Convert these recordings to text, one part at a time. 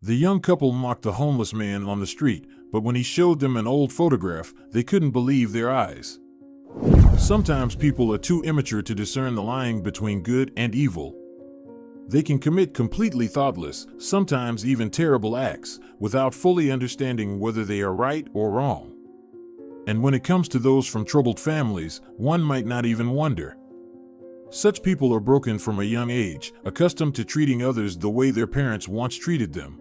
The young couple mocked the homeless man on the street, but when he showed them an old photograph, they couldn't believe their eyes. Sometimes people are too immature to discern the line between good and evil. They can commit completely thoughtless, sometimes even terrible acts, without fully understanding whether they are right or wrong. And when it comes to those from troubled families, one might not even wonder. Such people are broken from a young age, accustomed to treating others the way their parents once treated them.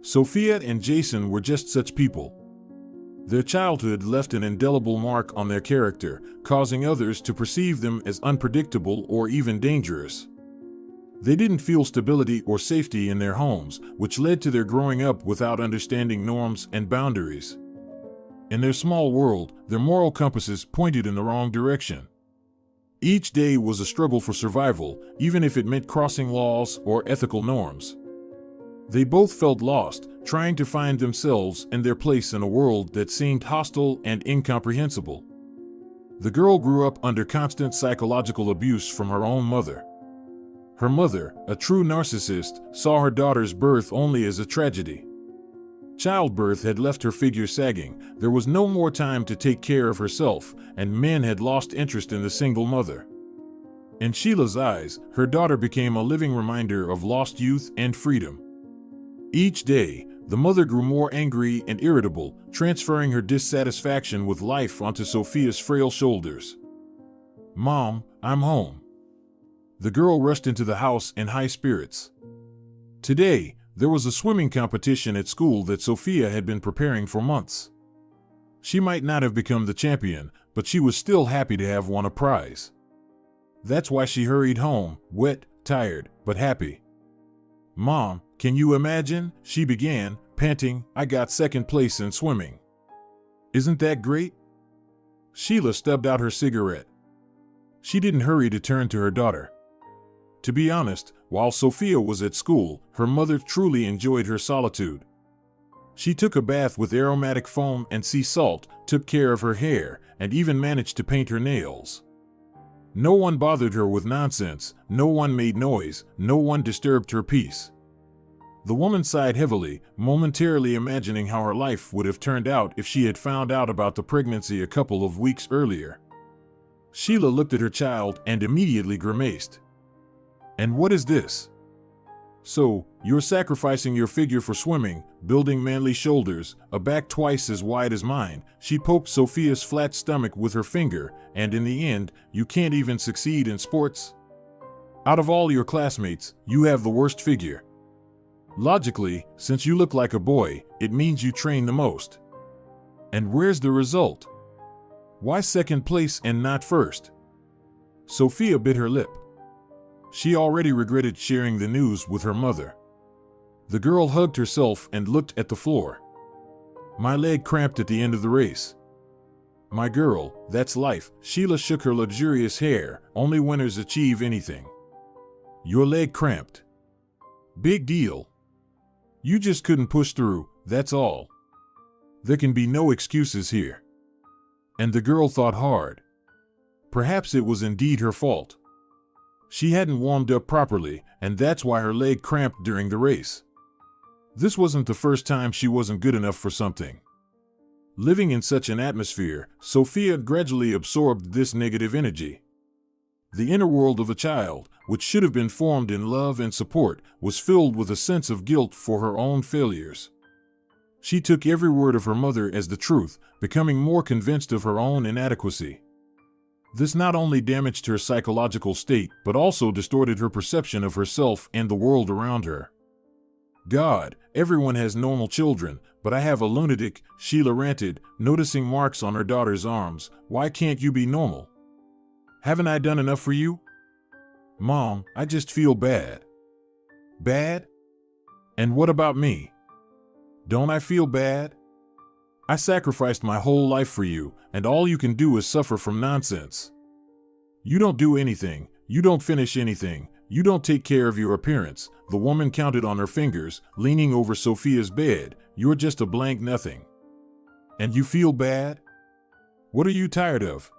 Sophia and Jason were just such people. Their childhood left an indelible mark on their character, causing others to perceive them as unpredictable or even dangerous. They didn't feel stability or safety in their homes, which led to their growing up without understanding norms and boundaries. In their small world, their moral compasses pointed in the wrong direction. Each day was a struggle for survival, even if it meant crossing laws or ethical norms. They both felt lost, trying to find themselves and their place in a world that seemed hostile and incomprehensible. The girl grew up under constant psychological abuse from her own mother. Her mother, a true narcissist, saw her daughter's birth only as a tragedy. Childbirth had left her figure sagging, there was no more time to take care of herself, and men had lost interest in the single mother. In Sheila's eyes, her daughter became a living reminder of lost youth and freedom. Each day, the mother grew more angry and irritable, transferring her dissatisfaction with life onto Sophia's frail shoulders. "Mom, I'm home." The girl rushed into the house in high spirits. Today, there was a swimming competition at school that Sophia had been preparing for months. She might not have become the champion, but she was still happy to have won a prize. That's why she hurried home, wet, tired, but happy. "Mom, can you imagine?" she began, panting. "I got second place in swimming. Isn't that great?" Sheila stubbed out her cigarette. She didn't hurry to turn to her daughter. To be honest, while Sophia was at school, her mother truly enjoyed her solitude. She took a bath with aromatic foam and sea salt, took care of her hair, and even managed to paint her nails. No one bothered her with nonsense, no one made noise, no one disturbed her peace. The woman sighed heavily, momentarily imagining how her life would have turned out if she had found out about the pregnancy a couple of weeks earlier. Sheila looked at her child and immediately grimaced. "And what is this? So, you're sacrificing your figure for swimming, building manly shoulders, a back twice as wide as mine." She poked Sophia's flat stomach with her finger, "and in the end, you can't even succeed in sports? Out of all your classmates, you have the worst figure. Logically, since you look like a boy, it means you train the most. And where's the result? Why second place and not first?" Sophia bit her lip. She already regretted sharing the news with her mother. The girl hugged herself and looked at the floor. "My leg cramped at the end of the race." "My girl, that's life." Sheila shook her luxurious hair. "Only winners achieve anything. Your leg cramped. Big deal. You just couldn't push through, that's all. There can be no excuses here." And the girl thought hard. Perhaps it was indeed her fault. She hadn't warmed up properly, and that's why her leg cramped during the race. This wasn't the first time she wasn't good enough for something. Living in such an atmosphere, Sophia gradually absorbed this negative energy. The inner world of a child, which should have been formed in love and support, was filled with a sense of guilt for her own failures. She took every word of her mother as the truth, becoming more convinced of her own inadequacy. This not only damaged her psychological state, but also distorted her perception of herself and the world around her. "God, everyone has normal children, but I have a lunatic," Sheila ranted, noticing marks on her daughter's arms. "Why can't you be normal? Haven't I done enough for you?" "Mom, I just feel bad." "Bad? And what about me? Don't I feel bad? I sacrificed my whole life for you, and all you can do is suffer from nonsense. You don't do anything, you don't finish anything, you don't take care of your appearance." The woman counted on her fingers, leaning over Sophia's bed. "You're just a blank nothing. And you feel bad? What are you tired of?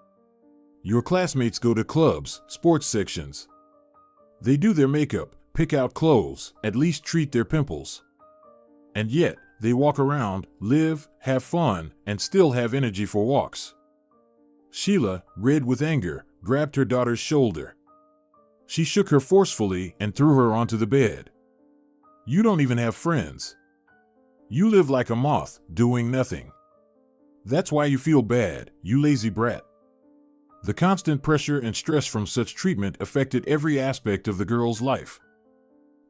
Your classmates go to clubs, sports sections. They do their makeup, pick out clothes, at least treat their pimples. And yet, they walk around, live, have fun, and still have energy for walks. Sheila, red with anger, grabbed her daughter's shoulder. She shook her forcefully and threw her onto the bed. You don't even have friends. You live like a moth, doing nothing. That's why you feel bad, you lazy brat. The constant pressure and stress from such treatment affected every aspect of the girl's life.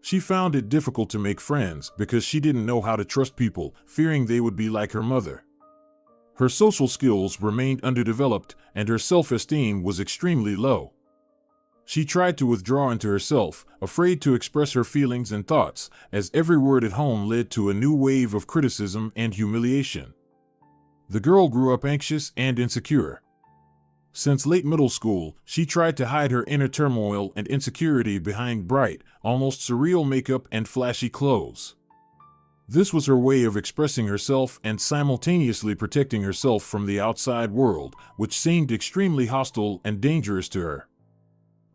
She found it difficult to make friends because she didn't know how to trust people, fearing they would be like her mother. Her social skills remained underdeveloped and her self-esteem was extremely low. She tried to withdraw into herself, afraid to express her feelings and thoughts, as every word at home led to a new wave of criticism and humiliation. The girl grew up anxious and insecure. Since late middle school, she tried to hide her inner turmoil and insecurity behind bright, almost surreal makeup and flashy clothes. This was her way of expressing herself and simultaneously protecting herself from the outside world, which seemed extremely hostile and dangerous to her.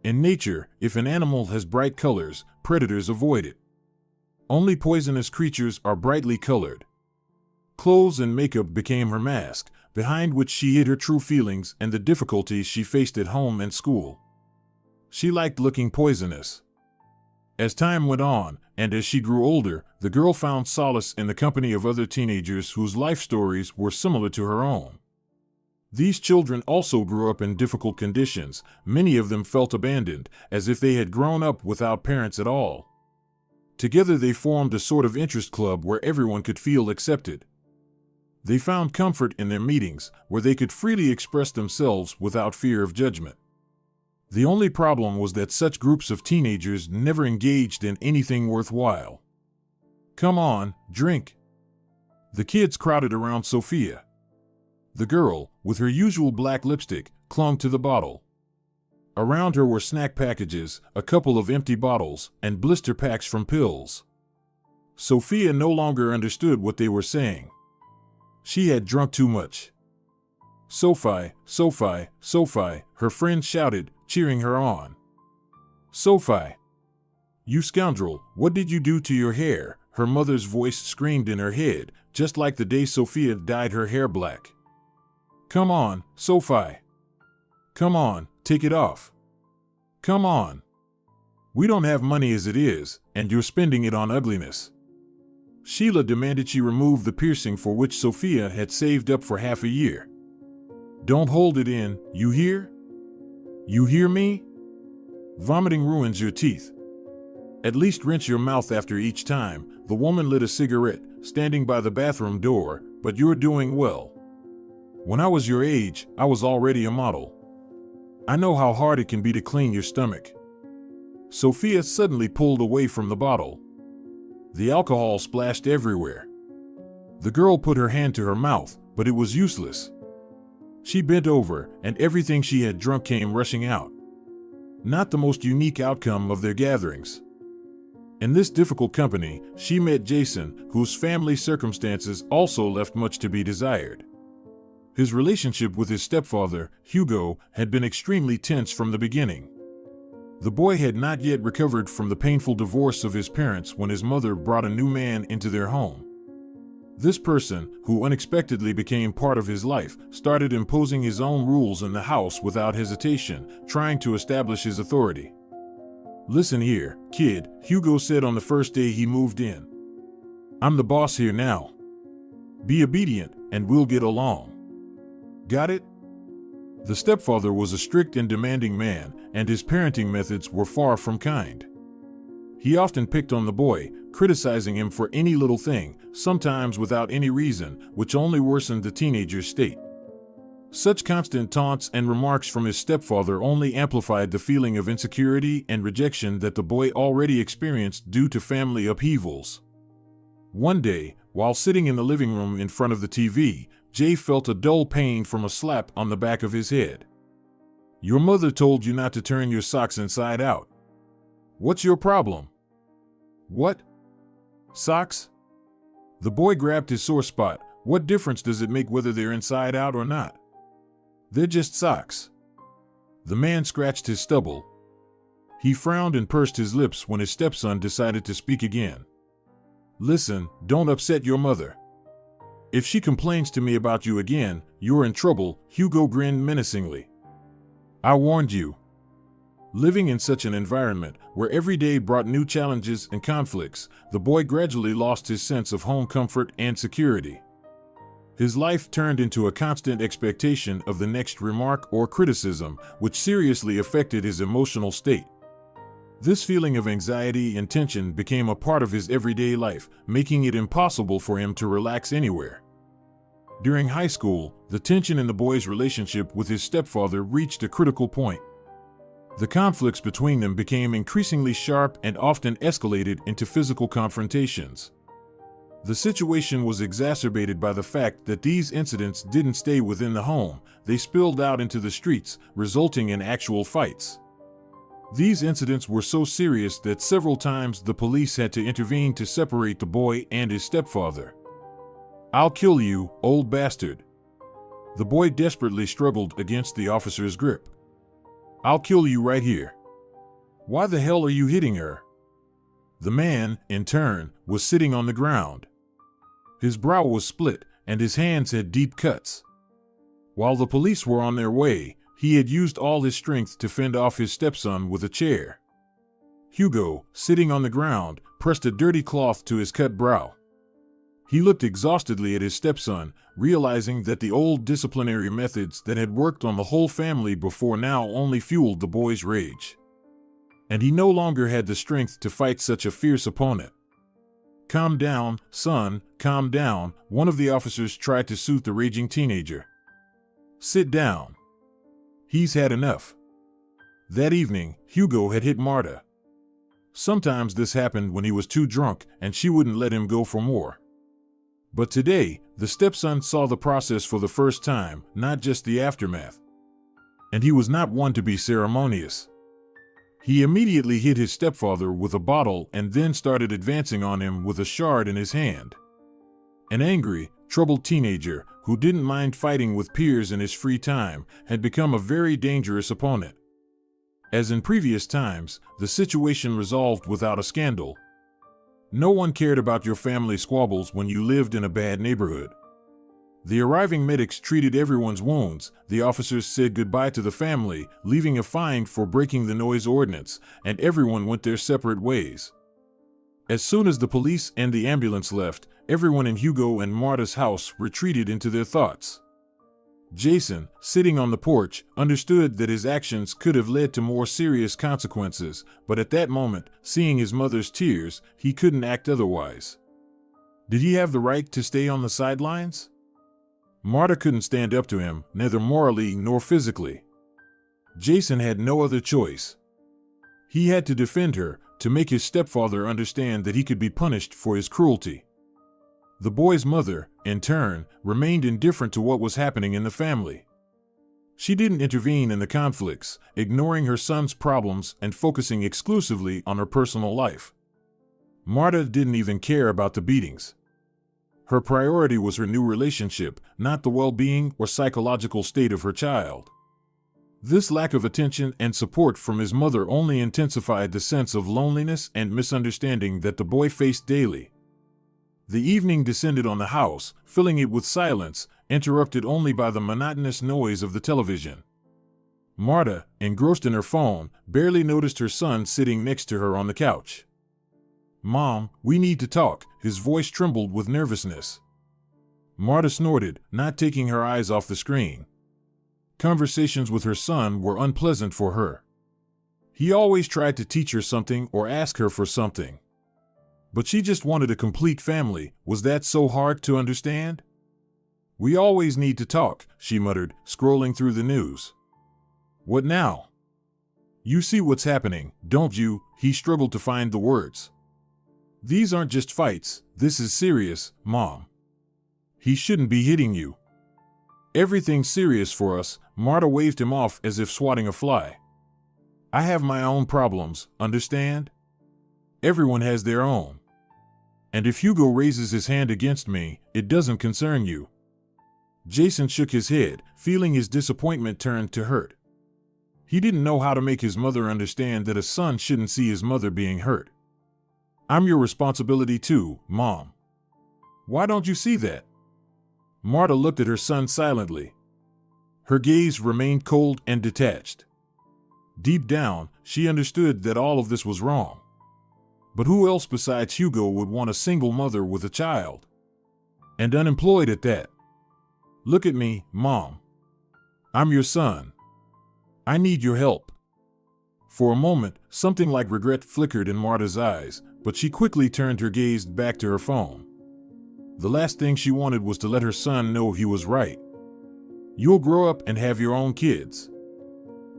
In nature, if an animal has bright colors, predators avoid it. Only poisonous creatures are brightly colored. Clothes and makeup became her mask, behind which she hid her true feelings and the difficulties she faced at home and school. She liked looking poisonous. As time went on, and as she grew older, the girl found solace in the company of other teenagers whose life stories were similar to her own. These children also grew up in difficult conditions. Many of them felt abandoned, as if they had grown up without parents at all. Together they formed a sort of interest club where everyone could feel accepted. They found comfort in their meetings, where they could freely express themselves without fear of judgment. The only problem was that such groups of teenagers never engaged in anything worthwhile. Come on, drink. The kids crowded around Sophia. The girl, with her usual black lipstick, clung to the bottle. Around her were snack packages, a couple of empty bottles, and blister packs from pills. Sophia no longer understood what they were saying. She had drunk too much. Sophie, Sophie, Sophie, her friends shouted, cheering her on. Sophie! You scoundrel, what did you do to your hair? Her mother's voice screamed in her head, just like the day Sophia dyed her hair black. Come on, Sophie. Come on, take it off. Come on. We don't have money as it is, and you're spending it on ugliness. Sheila demanded she remove the piercing for which Sophia had saved up for half a year. Don't hold it in, you hear? You hear me? Vomiting ruins your teeth. At least rinse your mouth after each time. The woman lit a cigarette, standing by the bathroom door, but you're doing well. When I was your age, I was already a model. I know how hard it can be to clean your stomach. Sophia suddenly pulled away from the bottle. The alcohol splashed everywhere. The girl put her hand to her mouth, but it was useless. She bent over, and everything she had drunk came rushing out. Not the most unique outcome of their gatherings. In this difficult company, she met Jason, whose family circumstances also left much to be desired. His relationship with his stepfather, Hugo, had been extremely tense from the beginning. The boy had not yet recovered from the painful divorce of his parents when his mother brought a new man into their home. This person, who unexpectedly became part of his life, started imposing his own rules in the house without hesitation, trying to establish his authority. Listen here, kid, Hugo said on the first day he moved in. I'm the boss here now. Be obedient, and we'll get along. Got it? The stepfather was a strict and demanding man, and his parenting methods were far from kind. He often picked on the boy, criticizing him for any little thing, sometimes without any reason, which only worsened the teenager's state. Such constant taunts and remarks from his stepfather only amplified the feeling of insecurity and rejection that the boy already experienced due to family upheavals. One day, while sitting in the living room in front of the TV, Jay felt a dull pain from a slap on the back of his head. Your mother told you not to turn your socks inside out. What's your problem? What? Socks? The boy grabbed his sore spot. What difference does it make whether they're inside out or not? They're just socks. The man scratched his stubble. He frowned and pursed his lips when his stepson decided to speak again. Listen, don't upset your mother. If she complains to me about you again, you're in trouble, Hugo grinned menacingly. I warned you. Living in such an environment, where every day brought new challenges and conflicts, the boy gradually lost his sense of home comfort and security. His life turned into a constant expectation of the next remark or criticism, which seriously affected his emotional state. This feeling of anxiety and tension became a part of his everyday life, making it impossible for him to relax anywhere. During high school, the tension in the boy's relationship with his stepfather reached a critical point. The conflicts between them became increasingly sharp and often escalated into physical confrontations. The situation was exacerbated by the fact that these incidents didn't stay within the home, they spilled out into the streets, resulting in actual fights. These incidents were so serious that several times the police had to intervene to separate the boy and his stepfather. I'll kill you, old bastard. The boy desperately struggled against the officer's grip. I'll kill you right here. Why the hell are you hitting her? The man, in turn, was sitting on the ground. His brow was split, and his hands had deep cuts. While the police were on their way, he had used all his strength to fend off his stepson with a chair. Hugo, sitting on the ground, pressed a dirty cloth to his cut brow. He looked exhaustedly at his stepson, realizing that the old disciplinary methods that had worked on the whole family before now only fueled the boy's rage. And he no longer had the strength to fight such a fierce opponent. Calm down, son, calm down, one of the officers tried to soothe the raging teenager. Sit down. He's had enough. That evening, Hugo had hit Marta. Sometimes this happened when he was too drunk and she wouldn't let him go for more. But today, the stepson saw the process for the first time, not just the aftermath. And he was not one to be ceremonious. He immediately hit his stepfather with a bottle and then started advancing on him with a shard in his hand. An angry, troubled teenager, who didn't mind fighting with peers in his free time, had become a very dangerous opponent. As in previous times, the situation resolved without a scandal. No one cared about your family squabbles when you lived in a bad neighborhood. The arriving medics treated everyone's wounds, the officers said goodbye to the family, leaving a fine for breaking the noise ordinance, and everyone went their separate ways. As soon as the police and the ambulance left, everyone in Hugo and Marta's house retreated into their thoughts. Jason, sitting on the porch, understood that his actions could have led to more serious consequences, but at that moment, seeing his mother's tears, he couldn't act otherwise. Did he have the right to stay on the sidelines? Marta couldn't stand up to him, neither morally nor physically. Jason had no other choice. He had to defend her, to make his stepfather understand that he could be punished for his cruelty. The boy's mother, in turn, remained indifferent to what was happening in the family. She didn't intervene in the conflicts, ignoring her son's problems and focusing exclusively on her personal life. Marta didn't even care about the beatings. Her priority was her new relationship, not the well-being or psychological state of her child. This lack of attention and support from his mother only intensified the sense of loneliness and misunderstanding that the boy faced daily. The evening descended on the house, filling it with silence, interrupted only by the monotonous noise of the television. Marta, engrossed in her phone, barely noticed her son sitting next to her on the couch. "Mom, we need to talk," his voice trembled with nervousness. Marta snorted, not taking her eyes off the screen. Conversations with her son were unpleasant for her. He always tried to teach her something or ask her for something. But she just wanted a complete family. Was that so hard to understand? "We always need to talk," she muttered, scrolling through the news. "What now?" "You see what's happening, don't you?" He struggled to find the words. "These aren't just fights, this is serious, Mom. He shouldn't be hitting you." "Everything's serious for us," Marta waved him off as if swatting a fly. "I have my own problems, understand? Everyone has their own. And if Hugo raises his hand against me, it doesn't concern you." Jason shook his head, feeling his disappointment turn to hurt. He didn't know how to make his mother understand that a son shouldn't see his mother being hurt. I'm your responsibility too, Mom. Why don't you see that? Marta looked at her son silently. Her gaze remained cold and detached. Deep down, she understood that all of this was wrong. But who else besides Hugo would want a single mother with a child? And unemployed at that. Look at me, Mom. I'm your son. I need your help. For a moment, something like regret flickered in Marta's eyes, but she quickly turned her gaze back to her phone. The last thing she wanted was to let her son know he was right. You'll grow up and have your own kids.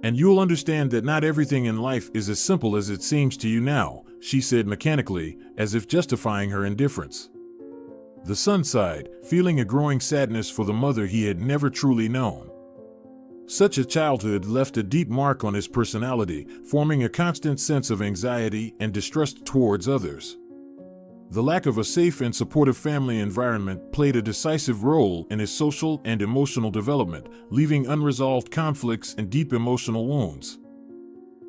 And you'll understand that not everything in life is as simple as it seems to you now, she said mechanically, as if justifying her indifference. The son sighed, feeling a growing sadness for the mother he had never truly known. Such a childhood left a deep mark on his personality, forming a constant sense of anxiety and distrust towards others. The lack of a safe and supportive family environment played a decisive role in his social and emotional development, leaving unresolved conflicts and deep emotional wounds.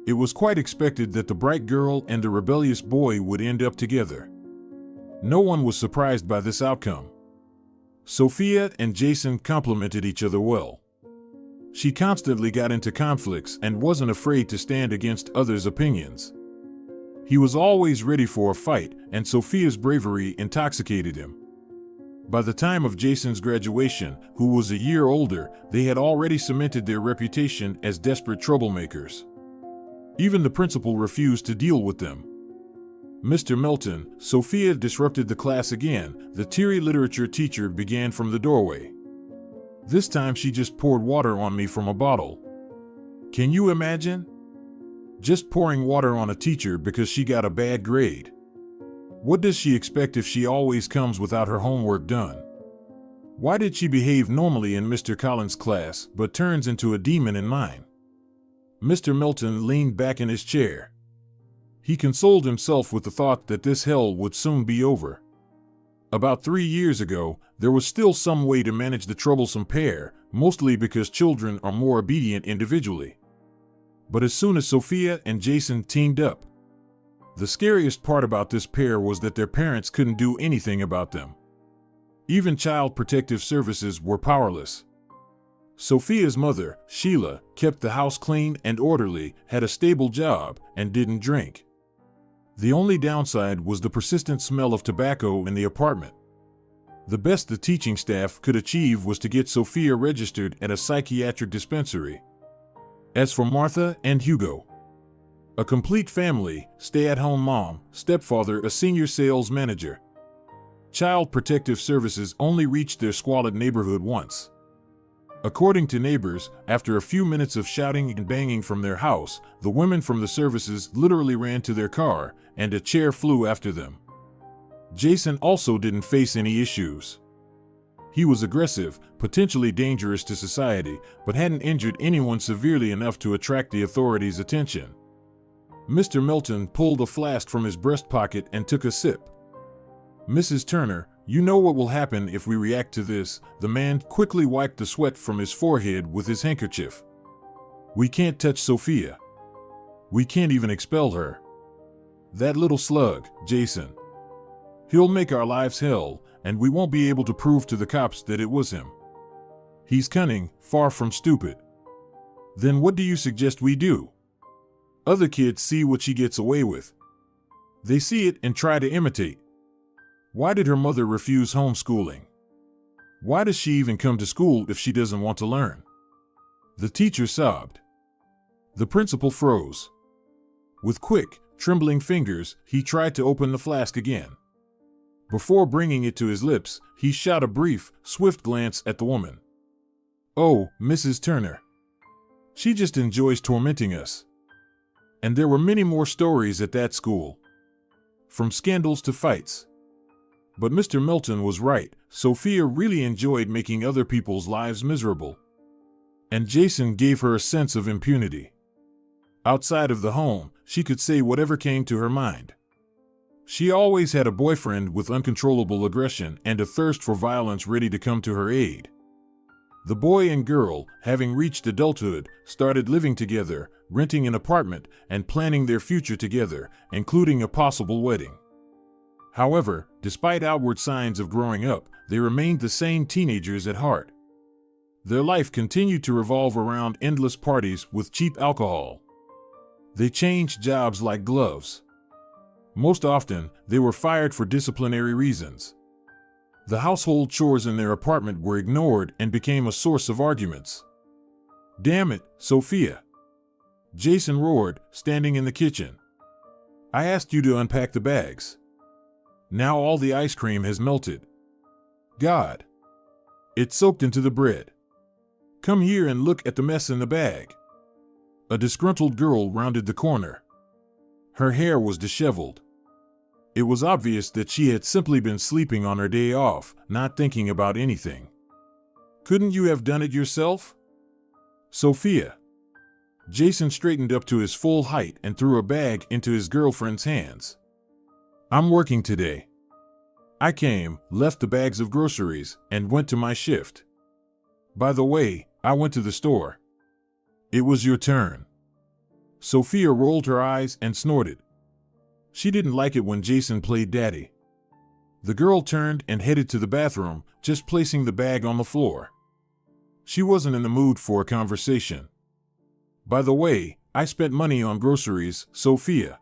It was quite expected that the bright girl and the rebellious boy would end up together. No one was surprised by this outcome. Sophia and Jason complemented each other well. She constantly got into conflicts and wasn't afraid to stand against others' opinions. He was always ready for a fight, and Sophia's bravery intoxicated him. By the time of Jason's graduation, who was a year older, they had already cemented their reputation as desperate troublemakers. Even the principal refused to deal with them. Mr. Melton, Sophia disrupted the class again. The teary literature teacher began from the doorway. This time she just poured water on me from a bottle. Can you imagine? Just pouring water on a teacher because she got a bad grade. What does she expect if she always comes without her homework done? Why did she behave normally in Mr. Collins' class but turns into a demon in mine? Mr. Melton leaned back in his chair. He consoled himself with the thought that this hell would soon be over. About 3 years ago, there was still some way to manage the troublesome pair, mostly because children are more obedient individually. But as soon as Sophia and Jason teamed up, the scariest part about this pair was that their parents couldn't do anything about them. Even Child Protective Services were powerless. Sophia's mother, Sheila, kept the house clean and orderly, had a stable job, and didn't drink. The only downside was the persistent smell of tobacco in the apartment. The best the teaching staff could achieve was to get Sophia registered at a psychiatric dispensary. As for Martha and Hugo, a complete family, stay-at-home mom, stepfather, a senior sales manager. Child Protective Services only reached their squalid neighborhood once. According to neighbors, after a few minutes of shouting and banging from their house, the women from the services literally ran to their car, and a chair flew after them. Jason also didn't face any issues. He was aggressive, potentially dangerous to society, but hadn't injured anyone severely enough to attract the authorities' attention. Mr. Melton pulled a flask from his breast pocket and took a sip. Mrs. Turner, you know what will happen if we react to this. The man quickly wiped the sweat from his forehead with his handkerchief. We can't touch Sophia. We can't even expel her. That little slug, Jason. He'll make our lives hell, and we won't be able to prove to the cops that it was him. He's cunning, far from stupid. Then what do you suggest we do? Other kids see what she gets away with. They see it and try to imitate. Why did her mother refuse homeschooling? Why does she even come to school if she doesn't want to learn? The teacher sobbed. The principal froze. With quick, trembling fingers, he tried to open the flask again. Before bringing it to his lips, he shot a brief, swift glance at the woman. Oh, Mrs. Turner. She just enjoys tormenting us. And there were many more stories at that school. From scandals to fights. But Mr. Melton was right. Sophia really enjoyed making other people's lives miserable. And Jason gave her a sense of impunity. Outside of the home, she could say whatever came to her mind. She always had a boyfriend with uncontrollable aggression and a thirst for violence ready to come to her aid. The boy and girl, having reached adulthood, started living together, renting an apartment, and planning their future together, including a possible wedding. However, despite outward signs of growing up, they remained the same teenagers at heart. Their life continued to revolve around endless parties with cheap alcohol. They changed jobs like gloves. Most often, they were fired for disciplinary reasons. The household chores in their apartment were ignored and became a source of arguments. "Damn it, Sophia!" Jason roared, standing in the kitchen. "I asked you to unpack the bags. Now all the ice cream has melted. God! It soaked into the bread. Come here and look at the mess in the bag." A disgruntled girl rounded the corner. Her hair was disheveled. It was obvious that she had simply been sleeping on her day off, not thinking about anything. "Couldn't you have done it yourself?" "Sophia." Jason straightened up to his full height and threw a bag into his girlfriend's hands. "I'm working today. I came, left the bags of groceries, and went to my shift. By the way, I went to the store. It was your turn." Sophia rolled her eyes and snorted. She didn't like it when Jason played daddy. The girl turned and headed to the bathroom, just placing the bag on the floor. She wasn't in the mood for a conversation. "By the way, I spent money on groceries, Sophia."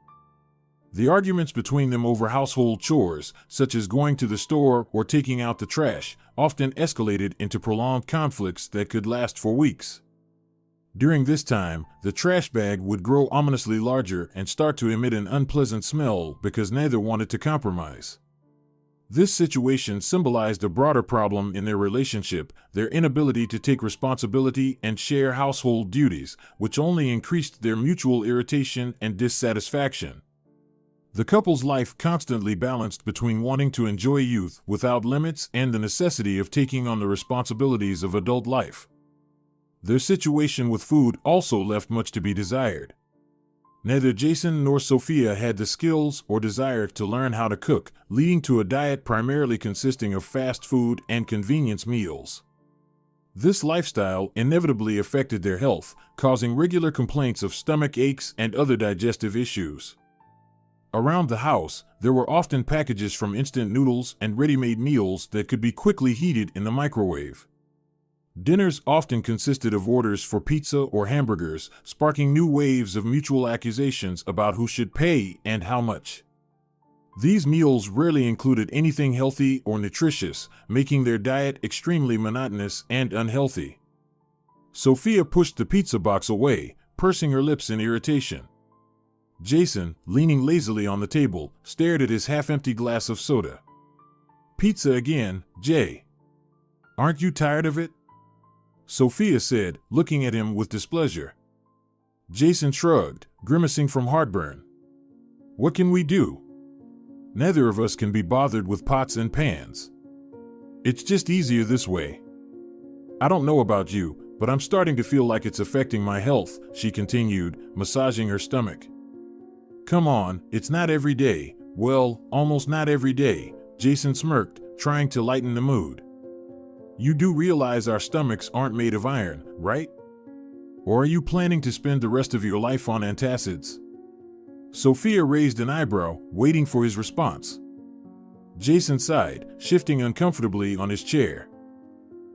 The arguments between them over household chores, such as going to the store or taking out the trash, often escalated into prolonged conflicts that could last for weeks. During this time, the trash bag would grow ominously larger and start to emit an unpleasant smell because neither wanted to compromise. This situation symbolized a broader problem in their relationship, their inability to take responsibility and share household duties, which only increased their mutual irritation and dissatisfaction. The couple's life constantly balanced between wanting to enjoy youth without limits and the necessity of taking on the responsibilities of adult life. Their situation with food also left much to be desired. Neither Jason nor Sophia had the skills or desire to learn how to cook, leading to a diet primarily consisting of fast food and convenience meals. This lifestyle inevitably affected their health, causing regular complaints of stomach aches and other digestive issues. Around the house, there were often packages from instant noodles and ready-made meals that could be quickly heated in the microwave. Dinners often consisted of orders for pizza or hamburgers, sparking new waves of mutual accusations about who should pay and how much. These meals rarely included anything healthy or nutritious, making their diet extremely monotonous and unhealthy. Sophia pushed the pizza box away, pursing her lips in irritation. Jason, leaning lazily on the table, stared at his half-empty glass of soda. "Pizza again, Jay. Aren't you tired of it?" Sophia said, looking at him with displeasure. Jason shrugged, grimacing from heartburn. "What can we do? Neither of us can be bothered with pots and pans. It's just easier this way. I don't know about you, but I'm starting to feel like it's affecting my health," she continued, massaging her stomach. "Come on, it's not every day. Well, almost not every day," Jason smirked, trying to lighten the mood. "You do realize our stomachs aren't made of iron, right? Or are you planning to spend the rest of your life on antacids?" Sophia raised an eyebrow, waiting for his response. Jason sighed, shifting uncomfortably on his chair.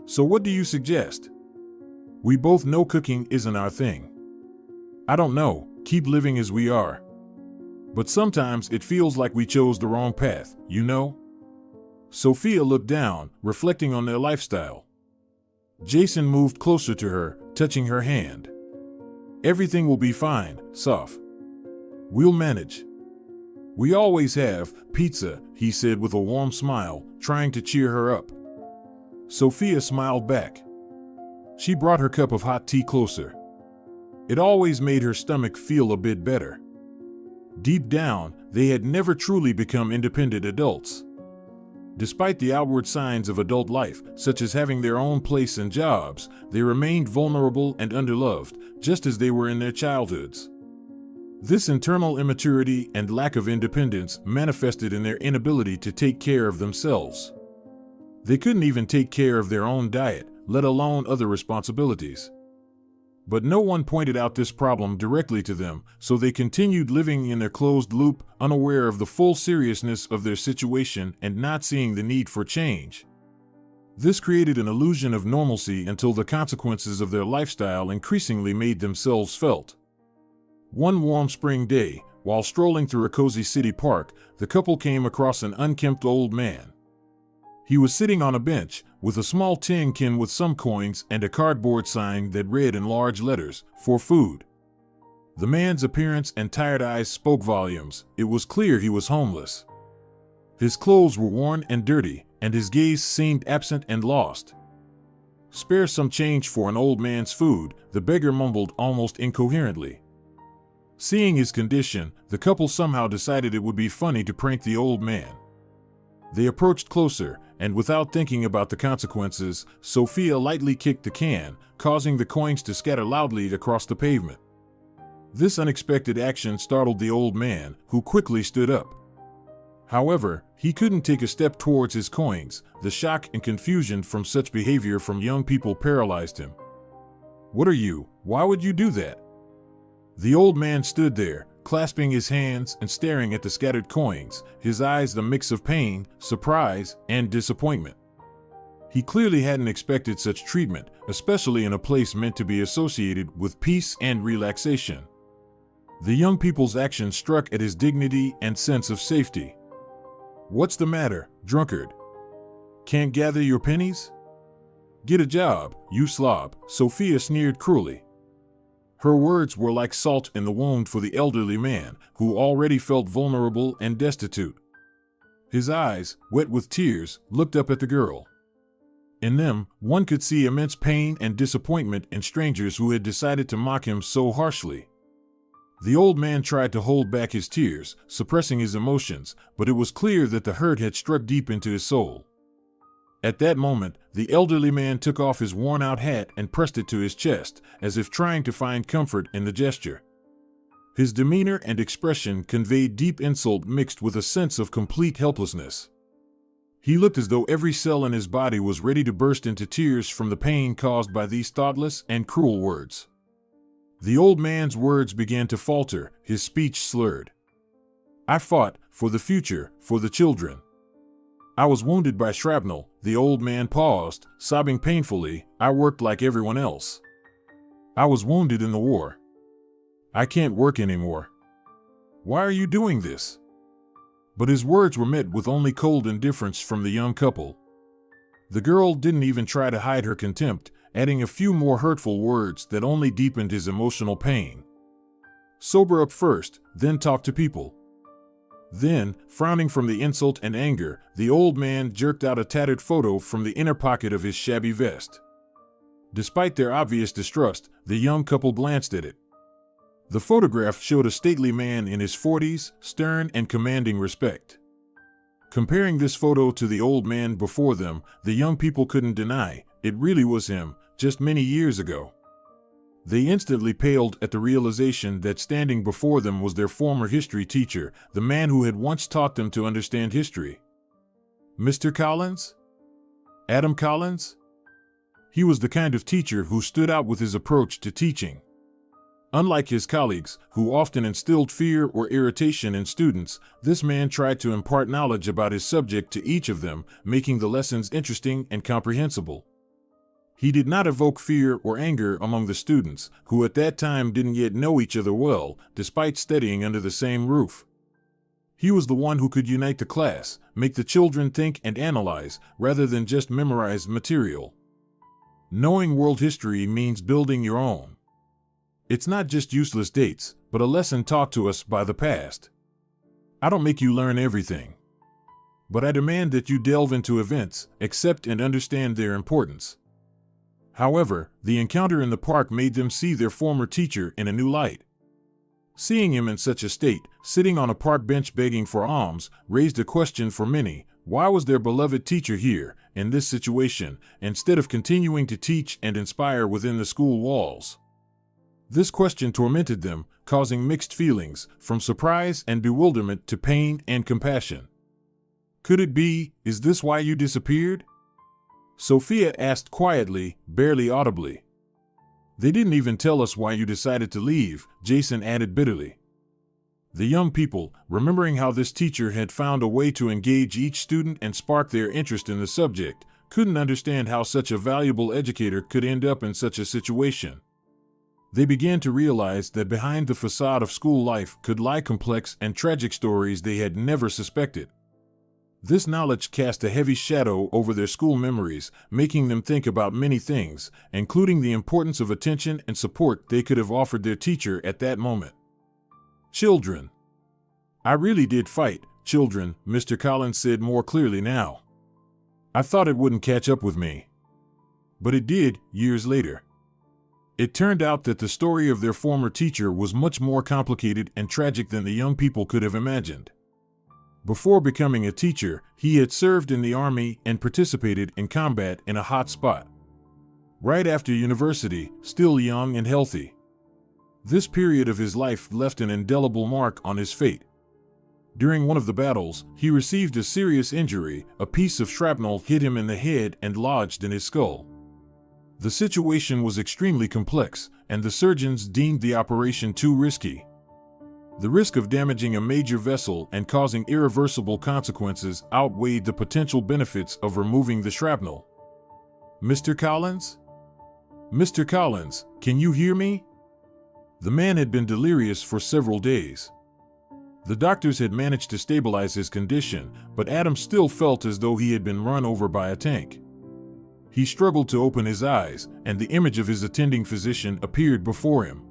"So what do you suggest? We both know cooking isn't our thing. I don't know, keep living as we are. But sometimes it feels like we chose the wrong path, you know?" Sophia looked down, reflecting on their lifestyle. Jason moved closer to her, touching her hand. "Everything will be fine, Soph. We'll manage. We always have pizza," he said with a warm smile, trying to cheer her up. Sophia smiled back. She brought her cup of hot tea closer. It always made her stomach feel a bit better. Deep down, they had never truly become independent adults. Despite the outward signs of adult life, such as having their own place and jobs, they remained vulnerable and underloved, just as they were in their childhoods. This internal immaturity and lack of independence manifested in their inability to take care of themselves. They couldn't even take care of their own diet, let alone other responsibilities. But no one pointed out this problem directly to them, so they continued living in their closed loop, unaware of the full seriousness of their situation and not seeing the need for change. This created an illusion of normalcy until the consequences of their lifestyle increasingly made themselves felt. One warm spring day, while strolling through a cozy city park, the couple came across an unkempt old man. He was sitting on a bench, with a small tin can with some coins and a cardboard sign that read in large letters, "For food." The man's appearance and tired eyes spoke volumes. It was clear he was homeless. His clothes were worn and dirty, and his gaze seemed absent and lost. "Spare some change for an old man's food," the beggar mumbled almost incoherently. Seeing his condition, the couple somehow decided it would be funny to prank the old man. They approached closer, and without thinking about the consequences, Sophia lightly kicked the can, causing the coins to scatter loudly across the pavement. This unexpected action startled the old man, who quickly stood up. However, he couldn't take a step towards his coins. The shock and confusion from such behavior from young people paralyzed him. "What are you? Why would you do that?" The old man stood there, clasping his hands and staring at the scattered coins, his eyes a mix of pain, surprise, and disappointment. He clearly hadn't expected such treatment, especially in a place meant to be associated with peace and relaxation. The young people's action struck at his dignity and sense of safety. "What's the matter, drunkard? Can't gather your pennies? Get a job, you slob," Sophia sneered cruelly. Her words were like salt in the wound for the elderly man, who already felt vulnerable and destitute. His eyes, wet with tears, looked up at the girl. In them, one could see immense pain and disappointment in strangers who had decided to mock him so harshly. The old man tried to hold back his tears, suppressing his emotions, but it was clear that the hurt had struck deep into his soul. At that moment, the elderly man took off his worn-out hat and pressed it to his chest, as if trying to find comfort in the gesture. His demeanor and expression conveyed deep insult mixed with a sense of complete helplessness. He looked as though every cell in his body was ready to burst into tears from the pain caused by these thoughtless and cruel words. The old man's words began to falter, his speech slurred. "I fought, for the future, for the children. I was wounded by shrapnel." The old man paused, sobbing painfully. "I worked like everyone else. I was wounded in the war. I can't work anymore. Why are you doing this?" But his words were met with only cold indifference from the young couple. The girl didn't even try to hide her contempt, adding a few more hurtful words that only deepened his emotional pain. "Sober up first, then talk to people." Then, frowning from the insult and anger, the old man jerked out a tattered photo from the inner pocket of his shabby vest. Despite their obvious distrust, the young couple glanced at it. The photograph showed a stately man in his 40s, stern and commanding respect. Comparing this photo to the old man before them, the young people couldn't deny it really was him, just many years ago. They instantly paled at the realization that standing before them was their former history teacher, the man who had once taught them to understand history. Mr. Collins? Adam Collins? He was the kind of teacher who stood out with his approach to teaching. Unlike his colleagues, who often instilled fear or irritation in students, this man tried to impart knowledge about his subject to each of them, making the lessons interesting and comprehensible. He did not evoke fear or anger among the students, who at that time didn't yet know each other well, despite studying under the same roof. He was the one who could unite the class, make the children think and analyze, rather than just memorize material. Knowing world history means building your own. It's not just useless dates, but a lesson taught to us by the past. I don't make you learn everything, but I demand that you delve into events, accept and understand their importance. However, the encounter in the park made them see their former teacher in a new light. Seeing him in such a state, sitting on a park bench begging for alms, raised a question for many. Why was their beloved teacher here, in this situation, instead of continuing to teach and inspire within the school walls? This question tormented them, causing mixed feelings, from surprise and bewilderment to pain and compassion. Could it be, is this why you disappeared? Sophia asked quietly, barely audibly. They didn't even tell us why you decided to leave, Jason added bitterly. The young people, remembering how this teacher had found a way to engage each student and spark their interest in the subject, couldn't understand how such a valuable educator could end up in such a situation. They began to realize that behind the facade of school life could lie complex and tragic stories they had never suspected. This knowledge cast a heavy shadow over their school memories, making them think about many things, including the importance of attention and support they could have offered their teacher at that moment. Children. I really did fight, children, Mr. Collins said more clearly now. I thought it wouldn't catch up with me. But it did, years later. It turned out that the story of their former teacher was much more complicated and tragic than the young people could have imagined. Before becoming a teacher, he had served in the army and participated in combat in a hot spot. Right after university, still young and healthy. This period of his life left an indelible mark on his fate. During one of the battles, he received a serious injury. A piece of shrapnel hit him in the head and lodged in his skull. The situation was extremely complex, and the surgeons deemed the operation too risky. The risk of damaging a major vessel and causing irreversible consequences outweighed the potential benefits of removing the shrapnel. Mr. Collins? Mr. Collins, can you hear me? The man had been delirious for several days. The doctors had managed to stabilize his condition, but Adam still felt as though he had been run over by a tank. He struggled to open his eyes, and the image of his attending physician appeared before him.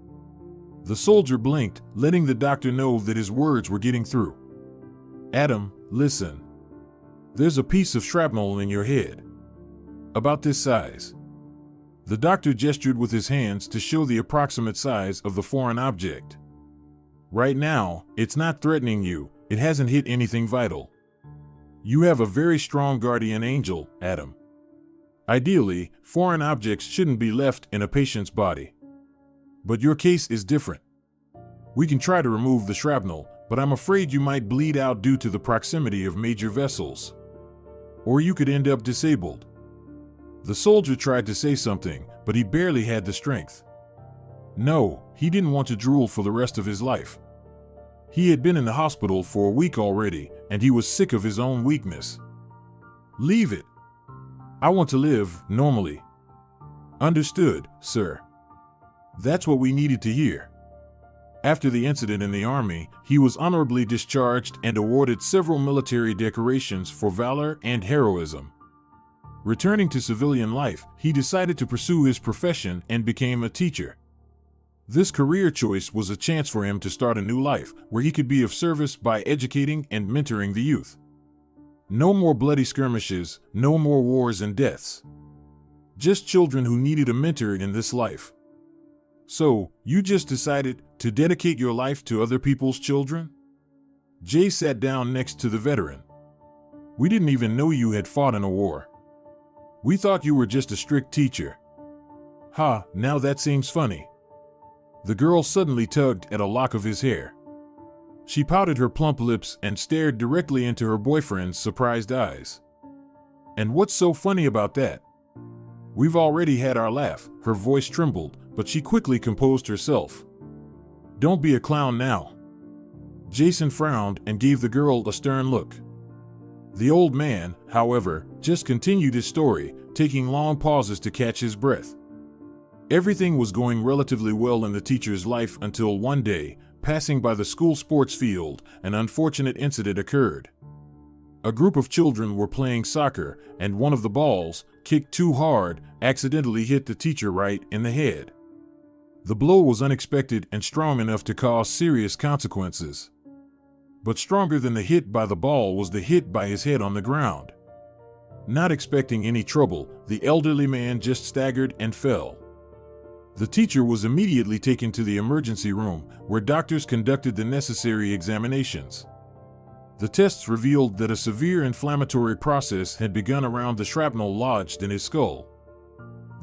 The soldier blinked, letting the doctor know that his words were getting through. Adam, listen. There's a piece of shrapnel in your head. About this size. The doctor gestured with his hands to show the approximate size of the foreign object. Right now, it's not threatening you. It hasn't hit anything vital. You have a very strong guardian angel, Adam. Ideally, foreign objects shouldn't be left in a patient's body. But your case is different. We can try to remove the shrapnel, but I'm afraid you might bleed out due to the proximity of major vessels. Or you could end up disabled. The soldier tried to say something, but he barely had the strength. No, he didn't want to drool for the rest of his life. He had been in the hospital for a week already, and he was sick of his own weakness. Leave it. I want to live normally. Understood, sir. That's what we needed to hear. After the incident in the army, he was honorably discharged and awarded several military decorations for valor and heroism. Returning to civilian life, he decided to pursue his profession and became a teacher. This career choice was a chance for him to start a new life where he could be of service by educating and mentoring the youth. No more bloody skirmishes, no more wars and deaths. Just children who needed a mentor in this life. So, you just decided to dedicate your life to other people's children? Jay sat down next to the veteran. We didn't even know you had fought in a war. We thought you were just a strict teacher. Ha, now that seems funny. The girl suddenly tugged at a lock of his hair. She pouted her plump lips and stared directly into her boyfriend's surprised eyes. And what's so funny about that? We've already had our laugh. Her voice trembled, but she quickly composed herself. Don't be a clown now. Jason frowned and gave the girl a stern look. The old man, however, just continued his story, taking long pauses to catch his breath. Everything was going relatively well in the teacher's life until one day, passing by the school sports field, an unfortunate incident occurred. A group of children were playing soccer, and one of the balls, kicked too hard, accidentally hit the teacher right in the head. The blow was unexpected and strong enough to cause serious consequences. But stronger than the hit by the ball was the hit by his head on the ground. Not expecting any trouble, the elderly man just staggered and fell. The teacher was immediately taken to the emergency room, where doctors conducted the necessary examinations. The tests revealed that a severe inflammatory process had begun around the shrapnel lodged in his skull.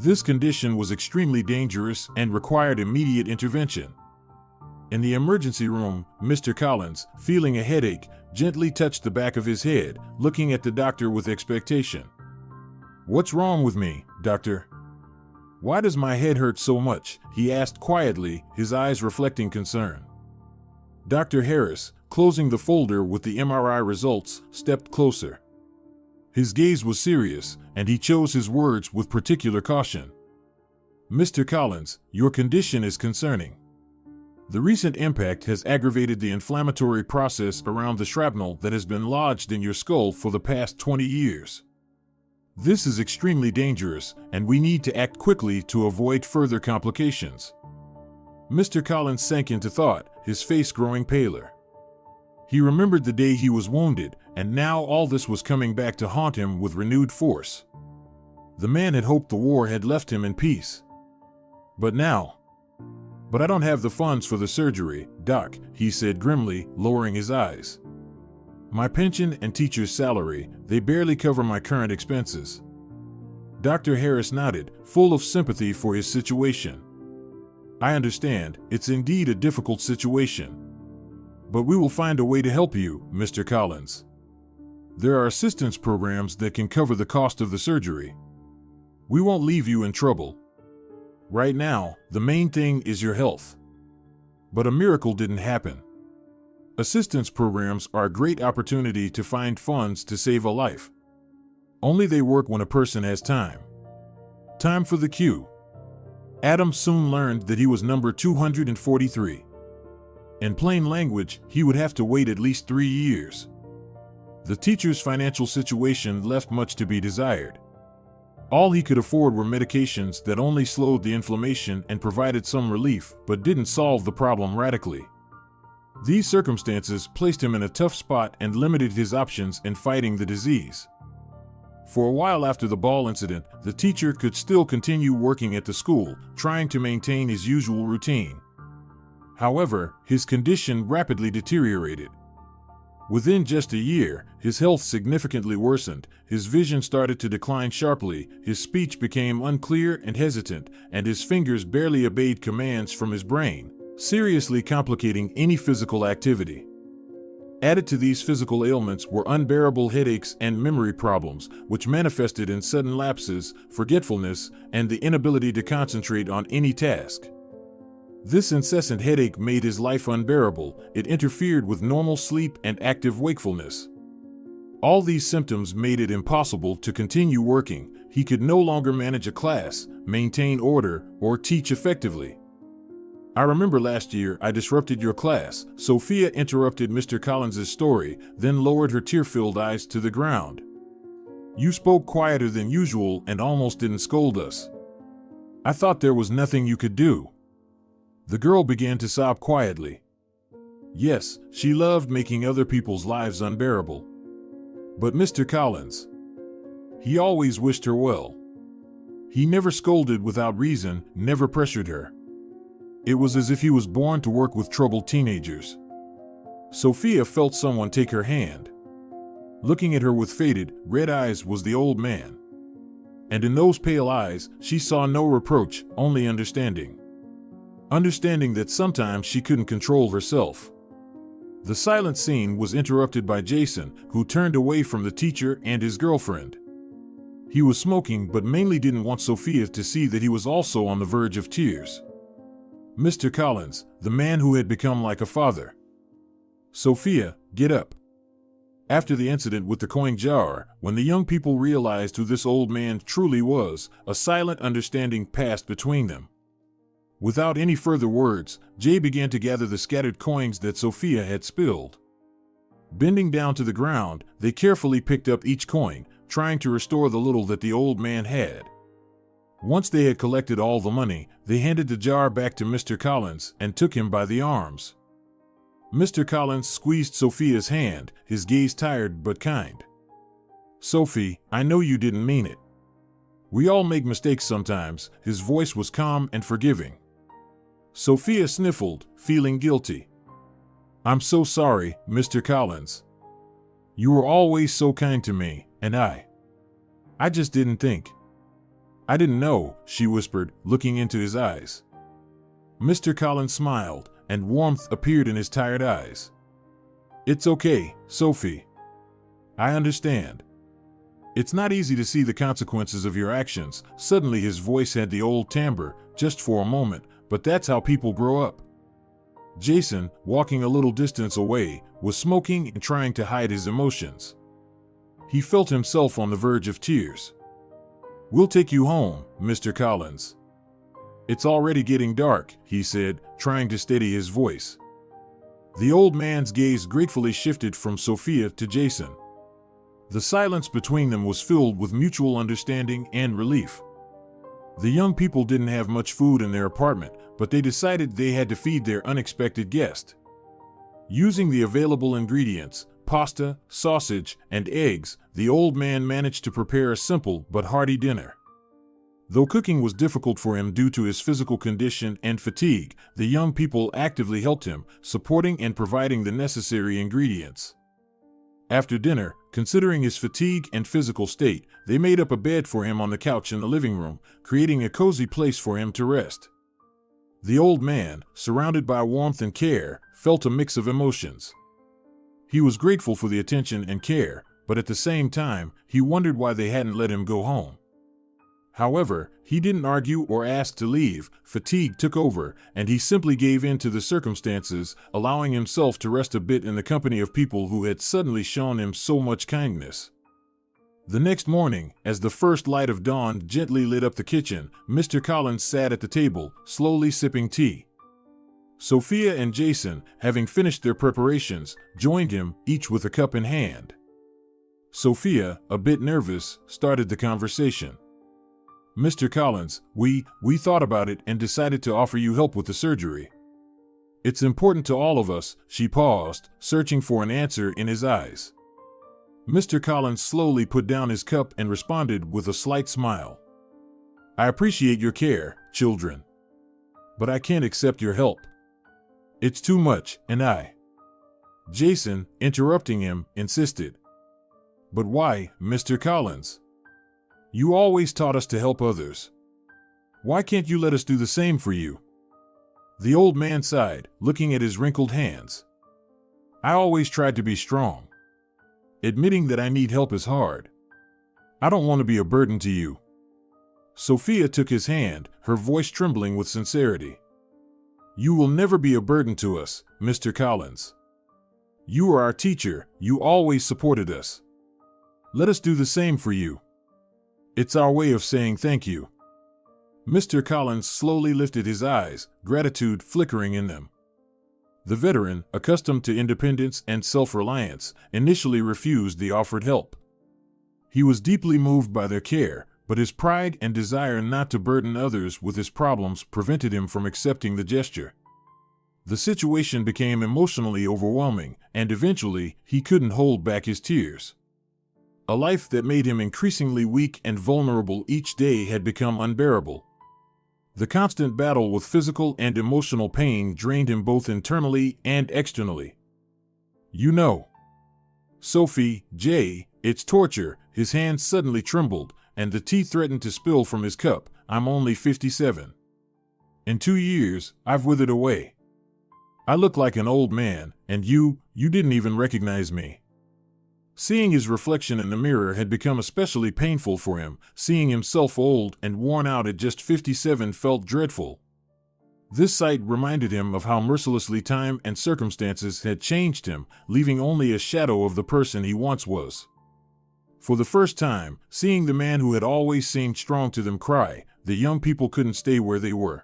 This condition was extremely dangerous and required immediate intervention. In the emergency room, Mr. Collins, feeling a headache, gently touched the back of his head, looking at the doctor with expectation. "What's wrong with me, doctor?" "Why does my head hurt so much?" he asked quietly, his eyes reflecting concern. Dr. Harris, closing the folder with the MRI results, stepped closer. His gaze was serious, and he chose his words with particular caution. "Mr. Collins, your condition is concerning. The recent impact has aggravated the inflammatory process around the shrapnel that has been lodged in your skull for the past 20 years. This is extremely dangerous, and we need to act quickly to avoid further complications." Mr. Collins sank into thought, his face growing paler. He remembered the day he was wounded, and now all this was coming back to haunt him with renewed force. The man had hoped the war had left him in peace. But now... "But I don't have the funds for the surgery, Doc," he said grimly, lowering his eyes. "My pension and teacher's salary, they barely cover my current expenses." Dr. Harris nodded, full of sympathy for his situation. "I understand, it's indeed a difficult situation. But we will find a way to help you, Mr. Collins. There are assistance programs that can cover the cost of the surgery. We won't leave you in trouble. Right now, the main thing is your health." But a miracle didn't happen. Assistance programs are a great opportunity to find funds to save a life. Only they work when a person has time. Time for the queue. Adam soon learned that he was number 243. In plain language, he would have to wait at least 3 years. The teacher's financial situation left much to be desired. All he could afford were medications that only slowed the inflammation and provided some relief, but didn't solve the problem radically. These circumstances placed him in a tough spot and limited his options in fighting the disease. For a while after the ball incident, the teacher could still continue working at the school, trying to maintain his usual routine. However, his condition rapidly deteriorated. Within just a year, his health significantly worsened, his vision started to decline sharply, his speech became unclear and hesitant, and his fingers barely obeyed commands from his brain, seriously complicating any physical activity. Added to these physical ailments were unbearable headaches and memory problems, which manifested in sudden lapses, forgetfulness, and the inability to concentrate on any task. This incessant headache made his life unbearable. It interfered with normal sleep and active wakefulness. All these symptoms made it impossible to continue working. He could no longer manage a class, maintain order, or teach effectively. "I remember last year I disrupted your class," Sophia interrupted Mr. Collins's story, then lowered her tear-filled eyes to the ground. "You spoke quieter than usual and almost didn't scold us. I thought there was nothing you could do." The girl began to sob quietly. Yes, she loved making other people's lives unbearable. But Mr. Collins, he always wished her well. He never scolded without reason, never pressured her. It was as if he was born to work with troubled teenagers. Sophia felt someone take her hand. Looking at her with faded, red eyes was the old man. And in those pale eyes, she saw no reproach, only understanding. Understanding that sometimes she couldn't control herself. The silent scene was interrupted by Jason, who turned away from the teacher and his girlfriend. He was smoking but mainly didn't want Sophia to see that he was also on the verge of tears. Mr. Collins, the man who had become like a father. "Sophia, get up." After the incident with the coin jar, when the young people realized who this old man truly was, a silent understanding passed between them. Without any further words, Jay began to gather the scattered coins that Sophia had spilled. Bending down to the ground, they carefully picked up each coin, trying to restore the little that the old man had. Once they had collected all the money, they handed the jar back to Mr. Collins and took him by the arms. Mr. Collins squeezed Sophia's hand, his gaze tired but kind. "Sophie, I know you didn't mean it. We all make mistakes sometimes." His voice was calm and forgiving. Sophia sniffled, feeling guilty. "I'm so sorry, Mr. Collins. You were always so kind to me, and I just didn't think. I didn't know," she whispered, looking into his eyes. Mr. Collins smiled, and warmth appeared in his tired eyes. "It's okay, Sophie. I understand. It's not easy to see the consequences of your actions. Suddenly his voice had the old timbre, just for a moment, but that's how people grow up. Jason, walking a little distance away, was smoking and trying to hide his emotions. He felt himself on the verge of tears. "We'll take you home, Mr. Collins." "It's already getting dark," he said, trying to steady his voice. The old man's gaze gratefully shifted from Sophia to Jason. The silence between them was filled with mutual understanding and relief. The young people didn't have much food in their apartment, but they decided they had to feed their unexpected guest. Using the available ingredients, pasta, sausage, and eggs, the old man managed to prepare a simple but hearty dinner. Though cooking was difficult for him due to his physical condition and fatigue, the young people actively helped him, supporting and providing the necessary ingredients. After dinner, considering his fatigue and physical state, they made up a bed for him on the couch in the living room, creating a cozy place for him to rest. The old man, surrounded by warmth and care, felt a mix of emotions. He was grateful for the attention and care, but at the same time, he wondered why they hadn't let him go home. However, he didn't argue or ask to leave. Fatigue took over, and he simply gave in to the circumstances, allowing himself to rest a bit in the company of people who had suddenly shown him so much kindness. The next morning, as the first light of dawn gently lit up the kitchen, Mr. Collins sat at the table, slowly sipping tea. Sophia and Jason, having finished their preparations, joined him, each with a cup in hand. Sophia, a bit nervous, started the conversation. "Mr. Collins, we thought about it and decided to offer you help with the surgery. It's important to all of us." She paused, searching for an answer in his eyes. Mr. Collins slowly put down his cup and responded with a slight smile. "I appreciate your care, children. But I can't accept your help. It's too much, and Jason, interrupting him, insisted. "But why, Mr. Collins? You always taught us to help others. Why can't you let us do the same for you?" The old man sighed, looking at his wrinkled hands. "I always tried to be strong. Admitting that I need help is hard. I don't want to be a burden to you." Sophia took his hand, her voice trembling with sincerity. "You will never be a burden to us, Mr. Collins. You are our teacher, you always supported us. Let us do the same for you. It's our way of saying thank you." Mr. Collins slowly lifted his eyes, gratitude flickering in them. The veteran, accustomed to independence and self-reliance, initially refused the offered help. He was deeply moved by their care, but his pride and desire not to burden others with his problems prevented him from accepting the gesture. The situation became emotionally overwhelming, and eventually, he couldn't hold back his tears. A life that made him increasingly weak and vulnerable each day had become unbearable. The constant battle with physical and emotional pain drained him both internally and externally. "You know, Sophie, it's torture." His hands suddenly trembled, and the tea threatened to spill from his cup. "I'm only 57. In 2 years, I've withered away. I look like an old man, and you didn't even recognize me." Seeing his reflection in the mirror had become especially painful for him. Seeing himself old and worn out at just 57 felt dreadful. This sight reminded him of how mercilessly time and circumstances had changed him, leaving only a shadow of the person he once was. For the first time, seeing the man who had always seemed strong to them cry, the young people couldn't stay where they were.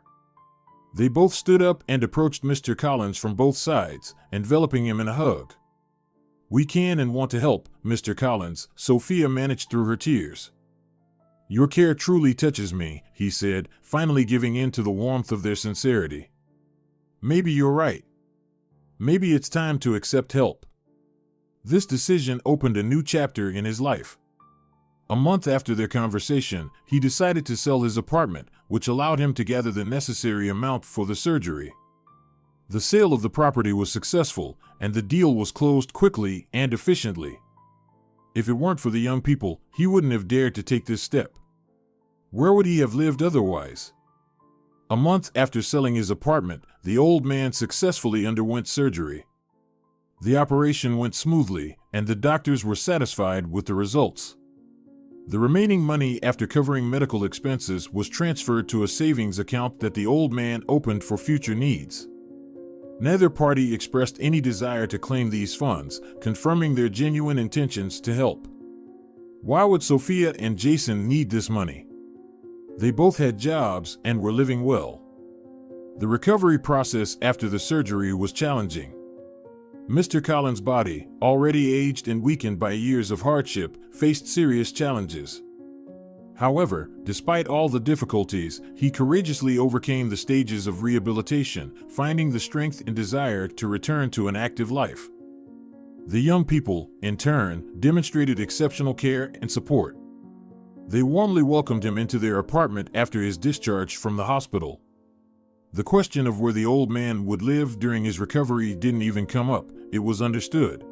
They both stood up and approached Mr. Collins from both sides, enveloping him in a hug. "We can and want to help, Mr. Collins," Sophia managed through her tears. "Your care truly touches me," he said, finally giving in to the warmth of their sincerity. "Maybe you're right. Maybe it's time to accept help." This decision opened a new chapter in his life. A month after their conversation, he decided to sell his apartment, which allowed him to gather the necessary amount for the surgery. The sale of the property was successful, and the deal was closed quickly and efficiently. If it weren't for the young people, he wouldn't have dared to take this step. Where would he have lived otherwise? A month after selling his apartment, the old man successfully underwent surgery. The operation went smoothly, and the doctors were satisfied with the results. The remaining money after covering medical expenses was transferred to a savings account that the old man opened for future needs. Neither party expressed any desire to claim these funds, confirming their genuine intentions to help. Why would Sophia and Jason need this money? They both had jobs and were living well. The recovery process after the surgery was challenging. Mr. Collins' body, already aged and weakened by years of hardship, faced serious challenges. However, despite all the difficulties, he courageously overcame the stages of rehabilitation, finding the strength and desire to return to an active life. The young people, in turn, demonstrated exceptional care and support. They warmly welcomed him into their apartment after his discharge from the hospital. The question of where the old man would live during his recovery didn't even come up. It was understood.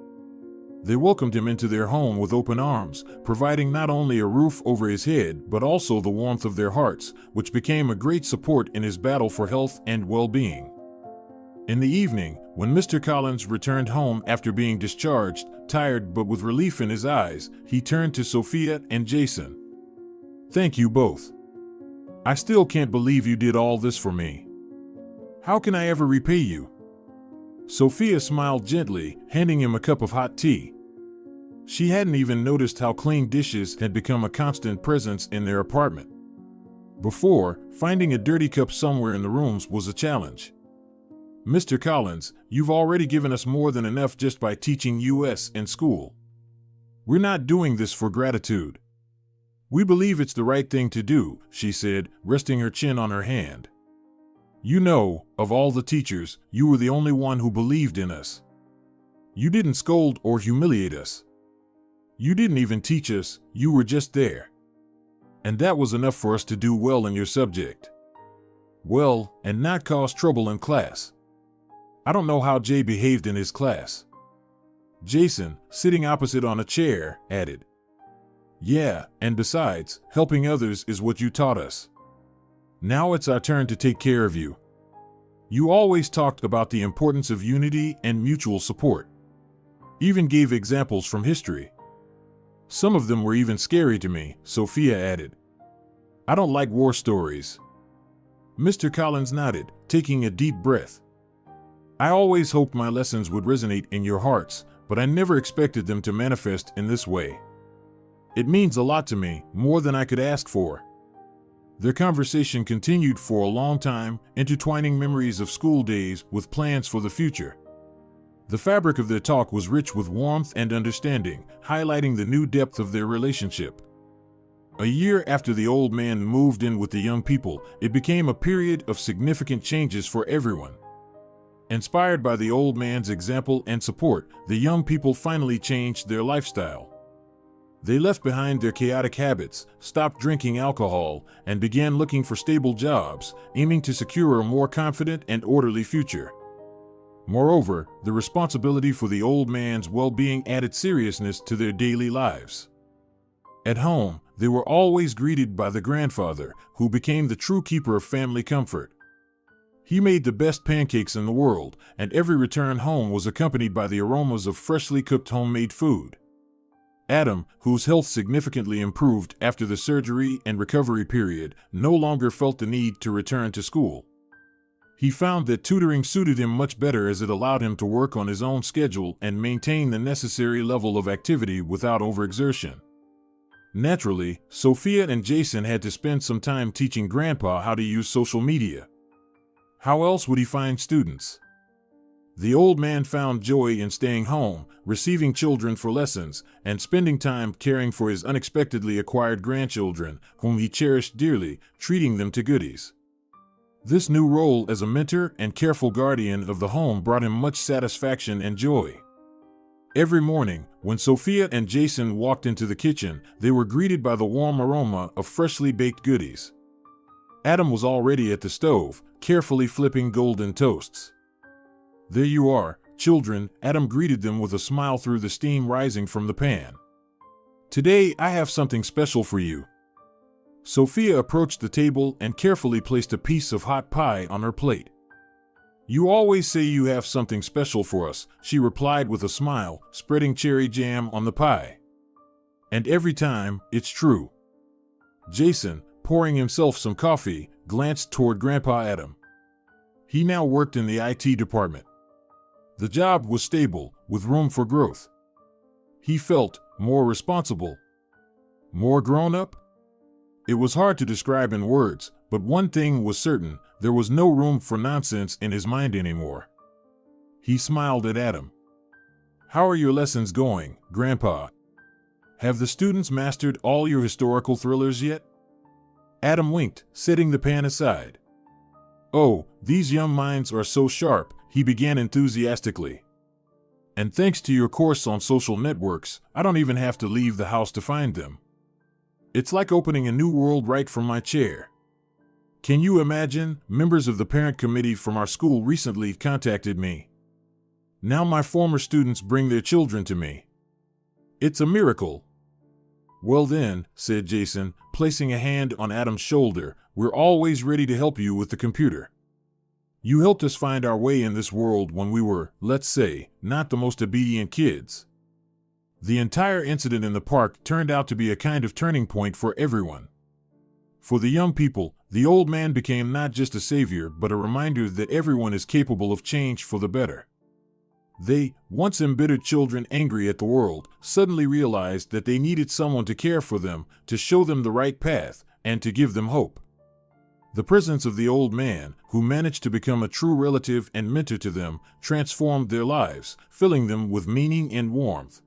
They welcomed him into their home with open arms, providing not only a roof over his head but also the warmth of their hearts, which became a great support in his battle for health and well-being. In the evening, when Mr. Collins returned home after being discharged, tired but with relief in his eyes, he turned to Sophia and Jason. "Thank you both. I still can't believe you did all this for me. How can I ever repay you?" Sophia smiled gently, handing him a cup of hot tea. She hadn't even noticed how clean dishes had become a constant presence in their apartment. Before, finding a dirty cup somewhere in the rooms was a challenge. "Mr. Collins, you've already given us more than enough just by teaching US in school. We're not doing this for gratitude. We believe it's the right thing to do," she said, resting her chin on her hand. "You know, of all the teachers, you were the only one who believed in us. You didn't scold or humiliate us. You didn't even teach us, you were just there. And that was enough for us to do well in your subject. Well, and not cause trouble in class. I don't know how Jay behaved in his class." Jason, sitting opposite on a chair, added, "Yeah, and besides, helping others is what you taught us. Now it's our turn to take care of you. You always talked about the importance of unity and mutual support. Even gave examples from history. Some of them were even scary to me," Sophia added. "I don't like war stories." Mr. Collins nodded, taking a deep breath. "I always hoped my lessons would resonate in your hearts, but I never expected them to manifest in this way. It means a lot to me, more than I could ask for." Their conversation continued for a long time, intertwining memories of school days with plans for the future. The fabric of their talk was rich with warmth and understanding, highlighting the new depth of their relationship. A year after the old man moved in with the young people, it became a period of significant changes for everyone. Inspired by the old man's example and support, the young people finally changed their lifestyle. They left behind their chaotic habits, stopped drinking alcohol, and began looking for stable jobs, aiming to secure a more confident and orderly future. Moreover, the responsibility for the old man's well-being added seriousness to their daily lives. At home, they were always greeted by the grandfather, who became the true keeper of family comfort. He made the best pancakes in the world, and every return home was accompanied by the aromas of freshly cooked homemade food. Adam, whose health significantly improved after the surgery and recovery period, no longer felt the need to return to school. He found that tutoring suited him much better as it allowed him to work on his own schedule and maintain the necessary level of activity without overexertion. Naturally, Sophia and Jason had to spend some time teaching Grandpa how to use social media. How else would he find students? The old man found joy in staying home, receiving children for lessons, and spending time caring for his unexpectedly acquired grandchildren, whom he cherished dearly, treating them to goodies. This new role as a mentor and careful guardian of the home brought him much satisfaction and joy. Every morning, when Sophia and Jason walked into the kitchen, they were greeted by the warm aroma of freshly baked goodies. Adam was already at the stove, carefully flipping golden toasts. "There you are, children," Adam greeted them with a smile through the steam rising from the pan. "Today I have something special for you." Sophia approached the table and carefully placed a piece of hot pie on her plate. "You always say you have something special for us," she replied with a smile, spreading cherry jam on the pie. And every time, it's true. Jason, pouring himself some coffee, glanced toward Grandpa Adam. He now worked in the IT department. The job was stable, with room for growth. He felt more responsible, more grown up. It was hard to describe in words, but one thing was certain: there was no room for nonsense in his mind anymore. He smiled at Adam. "How are your lessons going, Grandpa? Have the students mastered all your historical thrillers yet?" Adam winked, setting the pan aside. "Oh, these young minds are so sharp," he began enthusiastically. "And thanks to your course on social networks, I don't even have to leave the house to find them. It's like opening a new world right from my chair. Can you imagine? Members of the parent committee from our school recently contacted me. Now my former students bring their children to me. It's a miracle." "Well then," said Jason, placing a hand on Adam's shoulder, "we're always ready to help you with the computer. You helped us find our way in this world when we were, let's say, not the most obedient kids." The entire incident in the park turned out to be a kind of turning point for everyone. For the young people, the old man became not just a savior but a reminder that everyone is capable of change for the better. They, once embittered children angry at the world, suddenly realized that they needed someone to care for them, to show them the right path, and to give them hope. The presence of the old man, who managed to become a true relative and mentor to them, transformed their lives, filling them with meaning and warmth.